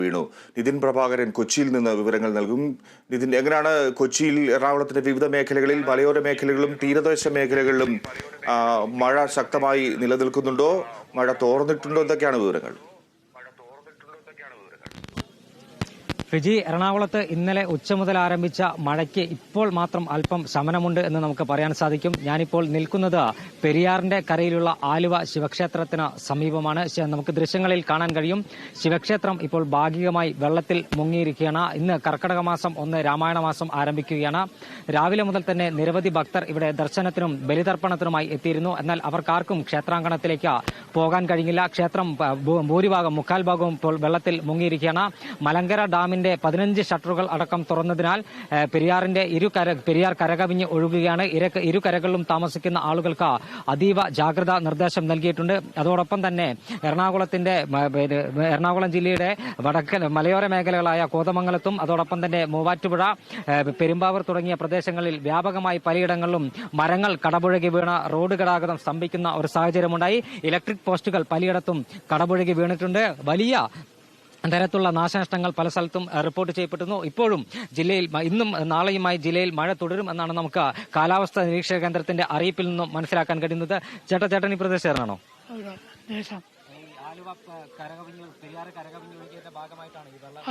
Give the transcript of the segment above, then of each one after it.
വീണു. നിതിൻ പ്രഭാകരൻ കൊച്ചിയിൽ നിന്ന് വിവരങ്ങൾ നൽകും. നിതിൻ, എങ്ങനെയാണ് കൊച്ചിയിൽ എറണാകുളത്തിന്റെ വിവിധ മേഖലകളിൽ, മലയോര മേഖലകളിലും തീരദേശ മേഖലകളിലും മഴ ശക്തമായി നിലനിൽക്കുന്നുണ്ടോ? മഴ തോർന്നിട്ടുണ്ടോ? എന്തൊക്കെയാണ് വിവരങ്ങൾ? ഫിജി, എറണാകുളത്ത് ഇന്നലെ ഉച്ച മുതൽ ആരംഭിച്ച മഴയ്ക്ക് ഇപ്പോൾ മാത്രം അല്പം ശമനമുണ്ട് എന്ന് നമുക്ക് പറയാൻ സാധിക്കും. ഞാനിപ്പോൾ നിൽക്കുന്നത് പെരിയാറിന്റെ കരയിലുള്ള ആലുവ ശിവക്ഷേത്രത്തിന് സമീപമാണ്. നമുക്ക് ദൃശ്യങ്ങളിൽ കാണാൻ കഴിയും. ശിവക്ഷേത്രം ഇപ്പോൾ ഭാഗികമായി വെള്ളത്തിൽ മുങ്ങിയിരിക്കുകയാണ്. ഇന്ന് കർക്കടക മാസം 1 രാമായണ മാസം ആരംഭിക്കുകയാണ്. രാവിലെ മുതൽ തന്നെ നിരവധി ഭക്തർ ഇവിടെ ദർശനത്തിനും ബലിതർപ്പണത്തിനുമായി എത്തിയിരുന്നു. എന്നാൽ അവർക്കാർക്കും ക്ഷേത്രാങ്കണത്തിലേക്ക് പോകാൻ കഴിഞ്ഞില്ല. ക്ഷേത്രം ഭൂരിഭാഗം, മുക്കാൽ ഭാഗവും ഇപ്പോൾ വെള്ളത്തിൽ മുങ്ങിയിരിക്കുകയാണ്. മലങ്കര ഡാമിന്റെ 15 ഷട്ടറുകൾ അടക്കം തുറന്നതിനാൽ പെരിയാർ കരകവിഞ്ഞ് ഒഴുകുകയാണ്. ഇരു കരകളിലും താമസിക്കുന്ന ആളുകൾക്ക് അതീവ ജാഗ്രതാ നിർദ്ദേശം നൽകിയിട്ടുണ്ട്. അതോടൊപ്പം തന്നെ എറണാകുളം ജില്ലയുടെ വടക്കൻ മലയോര മേഖലകളായ കോതമംഗലത്തും അതോടൊപ്പം തന്നെ മൂവാറ്റുപുഴ, പെരുമ്പാവൂർ തുടങ്ങിയ പ്രദേശങ്ങളിൽ വ്യാപകമായി പലയിടങ്ങളിലും മരങ്ങൾ കടപുഴകി വീണ റോഡ് ഗതാഗതം സ്തംഭിക്കുന്ന ഒരു സാഹചര്യമുണ്ടായി. ഇലക്ട്രിക് പോസ്റ്റുകൾ പലയിടത്തും കടപുഴകി വീണിട്ടുണ്ട്. വലിയ തരത്തിലുള്ള നാശനഷ്ടങ്ങൾ പല സ്ഥലത്തും റിപ്പോർട്ട് ചെയ്യപ്പെട്ടിരുന്നു. ഇപ്പോഴും ജില്ലയിൽ ഇന്നും നാളെയുമായി ജില്ലയിൽ മഴ തുടരും എന്നാണ് നമുക്ക് കാലാവസ്ഥാ നിരീക്ഷണ കേന്ദ്രത്തിന്റെ അറിയിപ്പിൽ നിന്നും മനസ്സിലാക്കാൻ കഴിയുന്നത്. ചേട്ടൻ ഈ പ്രദേശമാണോ? ആലുവ പെരിയാർ കരകവിഞ്ഞ് ഒഴുകിയതിന്റെ ഭാഗമായിട്ടാണ് ഈ വെള്ളം.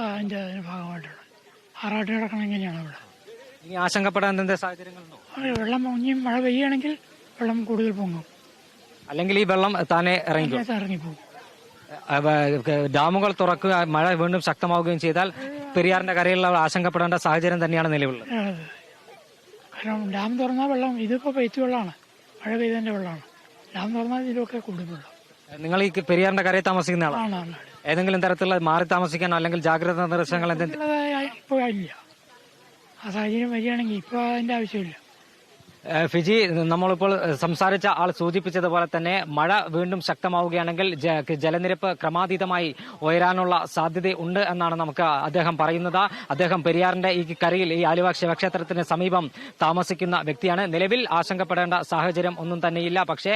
ഇനി ആശങ്കപ്പെടാൻ എന്താ സാഹചര്യങ്ങളുണ്ടോ? വെള്ളം പൊങ്ങിയും മഴ പെയ്യുകയാണെങ്കിൽ വെള്ളം കൂടുതൽ പൊങ്ങും, അല്ലെങ്കിൽ ഈ വെള്ളം താനെ ഇറങ്ങിപ്പോകും. ഡാമുകൾ തുറക്കുക, മഴ വീണ്ടും ശക്തമാവുകയും ചെയ്താൽ പെരിയാറിന്റെ കരയിലുള്ള ആശങ്കപ്പെടേണ്ട സാഹചര്യം തന്നെയാണ് നിലവിലുള്ളത്. കാരണം ഡാം തുറന്നാൽ വെള്ളം, ഇതിപ്പോ പെയ്ത്ത് വെള്ളമാണ്, മഴ പെയ്തതിന്റെ വെള്ളമാണ്. ഡാം തുറന്നാൽ ഇതിലൊക്കെ കൂടുതൽ വെള്ളം. നിങ്ങൾ ഈ പെരിയാറിന്റെ കരയിൽ താമസിക്കുന്ന ആളാണ്? ഏതെങ്കിലും തരത്തിലുള്ള മാറി താമസിക്കാനോ അല്ലെങ്കിൽ ജാഗ്രതാ നിർദ്ദേശങ്ങൾ ഇപ്പൊ ഇല്ല. ആ സാഹചര്യം വരികയാണെങ്കിൽ ഇപ്പൊ അതിന്റെ ആവശ്യമില്ല. ഫിജി, നമ്മളിപ്പോൾ സംസാരിച്ച ആൾ സൂചിപ്പിച്ചതുപോലെ തന്നെ മഴ വീണ്ടും ശക്തമാവുകയാണെങ്കിൽ ജലനിരപ്പ് ക്രമാതീതമായി ഉയരാനുള്ള സാധ്യതയുണ്ട് എന്നാണ് നമുക്ക് അദ്ദേഹം പറയുന്നത്. അദ്ദേഹം പെരിയാറിന്റെ ഈ കരയിൽ, ഈ ആലുവ ശിവക്ഷേത്രത്തിന് സമീപം താമസിക്കുന്ന വ്യക്തിയാണ്. നിലവിൽ ആശങ്കപ്പെടേണ്ട സാഹചര്യം ഒന്നും തന്നെയില്ല. പക്ഷേ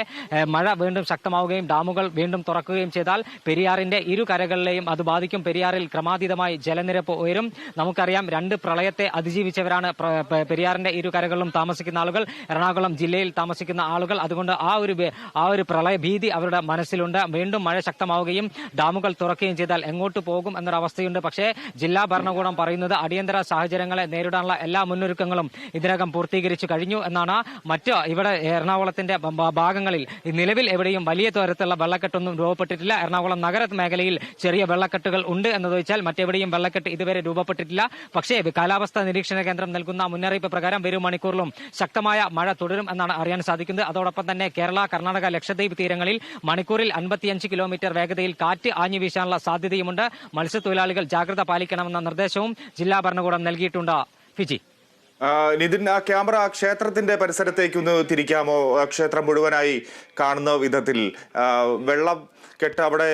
മഴ വീണ്ടും ശക്തമാവുകയും ഡാമുകൾ വീണ്ടും തുറക്കുകയും ചെയ്താൽ പെരിയാറിന്റെ ഇരു കരകളിലെയും അത് ബാധിക്കും. പെരിയാറിൽ ക്രമാതീതമായി ജലനിരപ്പ് ഉയരും. നമുക്കറിയാം, 2 പ്രളയത്തെ അതിജീവിച്ചവരാണ് പെരിയാറിന്റെ ഇരു കരകളിലും താമസിക്കുന്ന ആളുകൾ, എറണാകുളം ജില്ലയിൽ താമസിക്കുന്ന ആളുകൾ. അതുകൊണ്ട് ആ ഒരു പ്രളയ ഭീതി അവരുടെ മനസ്സിലുണ്ട്. വീണ്ടും മഴ ശക്തമാവുകയും ഡാമുകൾ തുറക്കുകയും ചെയ്താൽ എങ്ങോട്ട് പോകും എന്നൊരവസ്ഥയുണ്ട്. പക്ഷേ ജില്ലാ ഭരണകൂടം പറയുന്നത് അടിയന്തര സാഹചര്യങ്ങളെ നേരിടാനുള്ള എല്ലാ മുന്നൊരുക്കങ്ങളും ഇതിനകം പൂർത്തീകരിച്ചു കഴിഞ്ഞു എന്നാണ്. ഇവിടെ എറണാകുളത്തിന്റെ ഭാഗങ്ങളിൽ നിലവിൽ എവിടെയും വലിയ തരത്തിലുള്ള വെള്ളക്കെട്ടൊന്നും രൂപപ്പെട്ടിട്ടില്ല. എറണാകുളം നഗര മേഖലയിൽ ചെറിയ വെള്ളക്കെട്ടുകൾ ഉണ്ട് എന്നതൊഴിച്ചാൽ മറ്റെവിടെയും വെള്ളക്കെട്ട് ഇതുവരെ രൂപപ്പെട്ടിട്ടില്ല. പക്ഷേ കാലാവസ്ഥാ നിരീക്ഷണ കേന്ദ്രം നൽകുന്ന മുന്നറിയിപ്പ് പ്രകാരം വരും മണിക്കൂറിലും ശക്തമായ മഴ തുടരും എന്നാണ് അറിയാൻ സാധിക്കുന്നത്. അതോടൊപ്പം തന്നെ കേരള, കർണാടക, ലക്ഷദ്വീപ് തീരങ്ങളിൽ മണിക്കൂറിൽ 55 കിലോമീറ്റർ വേഗതയിൽ കാറ്റ് ആഞ്ഞു വീശാനുള്ള സാധ്യതയുമുണ്ട്. മത്സ്യത്തൊഴിലാളികൾ ജാഗ്രത പാലിക്കണമെന്ന നിർദ്ദേശവും ജില്ലാ ഭരണകൂടം നൽകിയിട്ടുണ്ട്. ഫിജി, നിതിൻ, ആ ക്യാമറ ക്ഷേത്രത്തിന്റെ പരിസരത്തേക്ക് ഒന്ന് തിരിക്കാമോ? ക്ഷേത്രം മുഴുവനായി കാണുന്ന വിധത്തിൽ വെള്ളം കെട്ട് അവിടെ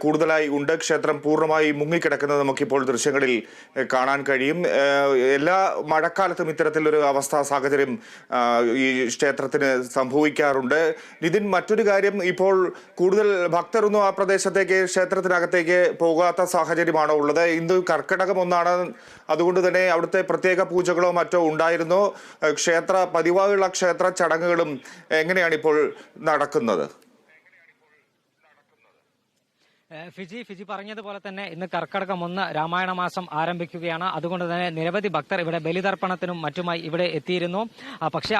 കൂടുതലായി ഉണ്ട്. ക്ഷേത്രം പൂർണ്ണമായി മുങ്ങിക്കിടക്കുന്നത് നമുക്കിപ്പോൾ ദൃശ്യങ്ങളിൽ കാണാൻ കഴിയും. എല്ലാ മഴക്കാലത്തും ഇത്തരത്തിലൊരു അവസ്ഥാ സാഹചര്യം ഈ ക്ഷേത്രത്തിന് സംഭവിക്കാറുണ്ട്. നിതിൻ, മറ്റൊരു കാര്യം, ഇപ്പോൾ കൂടുതൽ ഭക്തരൊന്നും ആ പ്രദേശത്തേക്ക്, ക്ഷേത്രത്തിനകത്തേക്ക് പോകാത്ത സാഹചര്യമാണോ ഉള്ളത്? ഇന്ന് കർക്കിടകം 1 അതുകൊണ്ട് തന്നെ അവിടുത്തെ പ്രത്യേക പൂജകളോ മറ്റോ ഉണ്ടായിരുന്നോ? പതിവായുള്ള ക്ഷേത്ര ചടങ്ങുകളും എങ്ങനെയാണ് ഇപ്പോൾ നടക്കുന്നത്? ഫിജി പറഞ്ഞതുപോലെ തന്നെ ഇന്ന് കർക്കടകം 1 രാമായണ മാസം ആരംഭിക്കുകയാണ്. അതുകൊണ്ട് തന്നെ നിരവധി ഭക്തർ ഇവിടെ ബലിതർപ്പണത്തിനും മറ്റുമായി ഇവിടെ എത്തിയിരുന്നു. പക്ഷേ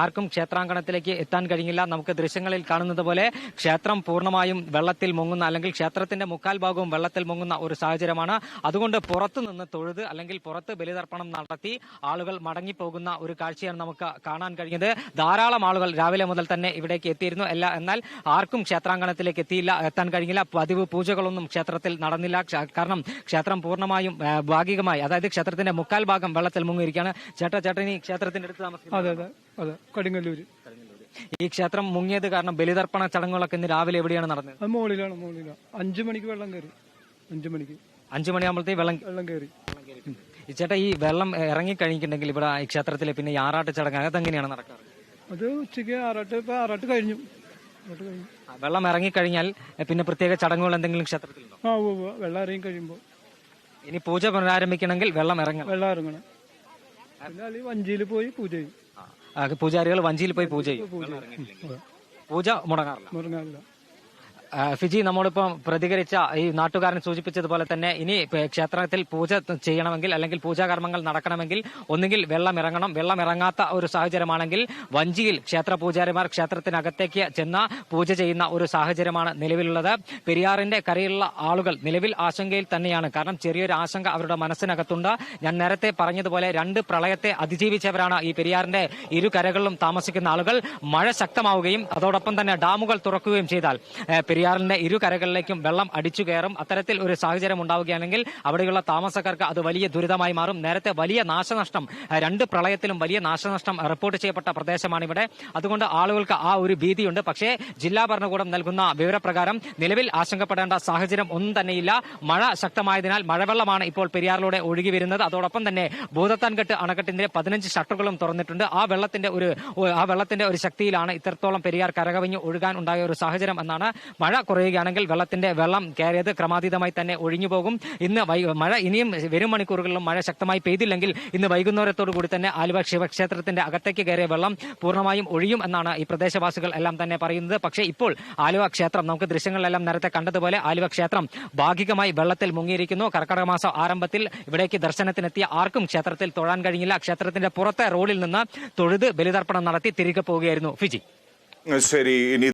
ആർക്കും ക്ഷേത്രാങ്കണത്തിലേക്ക് എത്താൻ കഴിഞ്ഞില്ല. നമുക്ക് ദൃശ്യങ്ങളിൽ കാണുന്നത് പോലെ ക്ഷേത്രം പൂർണ്ണമായും വെള്ളത്തിൽ മുങ്ങുന്ന, അല്ലെങ്കിൽ ക്ഷേത്രത്തിന്റെ മുക്കാൽ ഭാഗവും വെള്ളത്തിൽ മുങ്ങുന്ന ഒരു സാഹചര്യമാണ്. അതുകൊണ്ട് പുറത്തു നിന്ന് തൊഴുത് അല്ലെങ്കിൽ പുറത്ത് ബലിതർപ്പണം നടത്തി ആളുകൾ മടങ്ങിപ്പോകുന്ന ഒരു കാഴ്ചയാണ് നമുക്ക് കാണാൻ കഴിഞ്ഞത്. ധാരാളം ആളുകൾ രാവിലെ മുതൽ തന്നെ ഇവിടേക്ക് എത്തിയിരുന്നു. എന്നാൽ ആർക്കും ക്ഷേത്രാങ്കണത്തിലേക്ക് എത്താൻ കഴിഞ്ഞില്ല. പതിവ് പൂജകളൊന്നും ക്ഷേത്രത്തിൽ നടന്നില്ല. കാരണം ക്ഷേത്രം പൂർണ്ണമായും ഭാഗികമായി, അതായത് ക്ഷേത്രത്തിന്റെ മുക്കാൽ ഭാഗം വെള്ളത്തിൽ മുങ്ങിയിരിക്കുകയാണ്. ചേട്ടനി ക്ഷേത്രത്തിന്റെ അടുത്ത് താമസിക്കുന്നത്? കടുങ്ങല്ലൂര്. ഈ ക്ഷേത്രം മുങ്ങിയത് കാരണം ബലിതർപ്പണ ചടങ്ങുകളൊക്കെ ഇന്ന് രാവിലെ എവിടെയാണ് നടന്നത്? മോളിലാണ്. 5 മണിക്ക് വെള്ളം കയറി. 5 മണിയാകുമ്പോഴത്തേക്ക് വെള്ളം കയറി. ചേട്ടാ, ഈ വെള്ളം ഇറങ്ങിക്കഴിഞ്ഞിട്ടുണ്ടെങ്കിൽ ഇവിടെ ഈ ക്ഷേത്രത്തിലെ പിന്നെ ഈ ആറാട്ട് ചടങ്ങ് അതെങ്ങനെയാണ് നടക്കാറ്? അത് ഉച്ചയ്ക്ക് ആറാട്ട് കഴിഞ്ഞു. വെള്ളം ഇറങ്ങിക്കഴിഞ്ഞാൽ പിന്നെ പ്രത്യേക ചടങ്ങുകൾ എന്തെങ്കിലും ക്ഷേത്രത്തിലുണ്ടോ? വെള്ളം ഇറങ്ങി കഴിയുമ്പോൾ ഇനി പൂജ പുനരാരംഭിക്കണമെങ്കിൽ വെള്ളം ഇറങ്ങണം. വെള്ളം ഇറങ്ങണം. പിന്നെ അല്ലെങ്കിൽ വഞ്ചിയിൽ പോയി പൂജ ചെയ്യും. പൂജാരികൾ വഞ്ചിയിൽ പോയി പൂജ ചെയ്യും. പൂജ മുടങ്ങാറില്ല. മുടങ്ങാറില്ല. ഫിജി, നമ്മളിപ്പം പ്രതികരിച്ച ഈ നാട്ടുകാരൻ സൂചിപ്പിച്ചതുപോലെ തന്നെ ഇനി ക്ഷേത്രത്തിൽ പൂജ ചെയ്യണമെങ്കിൽ അല്ലെങ്കിൽ പൂജാകർമ്മങ്ങൾ നടക്കണമെങ്കിൽ ഒന്നുകിൽ വെള്ളം ഇറങ്ങണം. വെള്ളം ഇറങ്ങാത്ത ഒരു സാഹചര്യമാണെങ്കിൽ വഞ്ചിയിൽ ക്ഷേത്ര പൂജാരിമാർ ക്ഷേത്രത്തിനകത്തേക്ക് ചെന്ന പൂജ ചെയ്യുന്ന ഒരു സാഹചര്യമാണ് നിലവിലുള്ളത്. പെരിയാറിന്റെ കരയിലുള്ള ആളുകൾ നിലവിൽ ആശങ്കയിൽ തന്നെയാണ്. കാരണം ചെറിയൊരു ആശങ്ക അവരുടെ മനസ്സിനകത്തുണ്ട്. ഞാൻ നേരത്തെ പറഞ്ഞതുപോലെ 2 പ്രളയത്തെ അതിജീവിച്ചവരാണ് ഈ പെരിയാറിന്റെ ഇരു കരകളിലും താമസിക്കുന്ന ആളുകൾ. മഴ ശക്തമാവുകയും അതോടൊപ്പം തന്നെ ഡാമുകൾ തുറക്കുകയും ചെയ്താൽ പെരിയാറിന്റെ ഇരു കരകളിലേക്കും വെള്ളം അടിച്ചു കയറും. അത്തരത്തിൽ ഒരു സാഹചര്യം ഉണ്ടാവുകയാണെങ്കിൽ അവിടെയുള്ള താമസക്കാർക്ക് അത് വലിയ ദുരിതമായി മാറും. നേരത്തെ വലിയ നാശനഷ്ടം 2 പ്രളയത്തിലും വലിയ നാശനഷ്ടം റിപ്പോർട്ട് ചെയ്യപ്പെട്ട പ്രദേശമാണ് ഇവിടെ. അതുകൊണ്ട് ആളുകൾക്ക് ആ ഒരു ഭീതിയുണ്ട്. പക്ഷേ ജില്ലാ ഭരണകൂടം നൽകുന്ന വിവരപ്രകാരം നിലവിൽ ആശങ്കപ്പെടേണ്ട സാഹചര്യം ഒന്നും തന്നെയില്ല. മഴ ശക്തമായതിനാൽ മഴവെള്ളമാണ് ഇപ്പോൾ പെരിയാറിലൂടെ ഒഴുകി വരുന്നത്. അതോടൊപ്പം തന്നെ ഭൂതത്താൻകെട്ട് അണക്കെട്ടിന്റെ 15 ഷട്ടറുകളും തുറന്നിട്ടുണ്ട്. ആ വെള്ളത്തിന്റെ ഒരു ശക്തിയിലാണ് ഇത്രത്തോളം പെരിയാർ കരകവിഞ്ഞ് ഒഴുകാൻ ഉണ്ടായ ഒരു സാഹചര്യം എന്നാണ്. മഴ കുറയുകയാണെങ്കിൽ വെള്ളം കയറിയത് ക്രമാതീതമായി തന്നെ ഒഴിഞ്ഞു പോകും. ഇന്ന് മഴ ഇനിയും വരും മണിക്കൂറുകളിലും മഴ ശക്തമായി പെയ്തില്ലെങ്കിൽ ഇന്ന് വൈകുന്നേരത്തോടു കൂടി തന്നെ ആലുവ ശിവക്ഷേത്രത്തിന്റെ അകത്തേക്ക് കയറിയ വെള്ളം പൂർണ്ണമായും ഒഴിയും എന്നാണ് ഈ പ്രദേശവാസികൾ എല്ലാം തന്നെ പറയുന്നത്. പക്ഷേ ഇപ്പോൾ ആലുവ ക്ഷേത്രം നമുക്ക് ദൃശ്യങ്ങളിലെല്ലാം നേരത്തെ കണ്ടതുപോലെ ആലുവ ക്ഷേത്രം ഭാഗികമായി വെള്ളത്തിൽ മുങ്ങിയിരിക്കുന്നു. കർക്കിടക മാസം ആരംഭത്തിൽ ഇവിടേക്ക് ദർശനത്തിനെത്തിയ ആർക്കും ക്ഷേത്രത്തിൽ തൊഴാൻ കഴിഞ്ഞില്ല. ക്ഷേത്രത്തിന്റെ പുറത്തെ റോഡിൽ നിന്ന് തൊഴുത് ബലിതർപ്പണം നടത്തി തിരികെ പോവുകയായിരുന്നു. ഫിജി, ശരി. ഇനി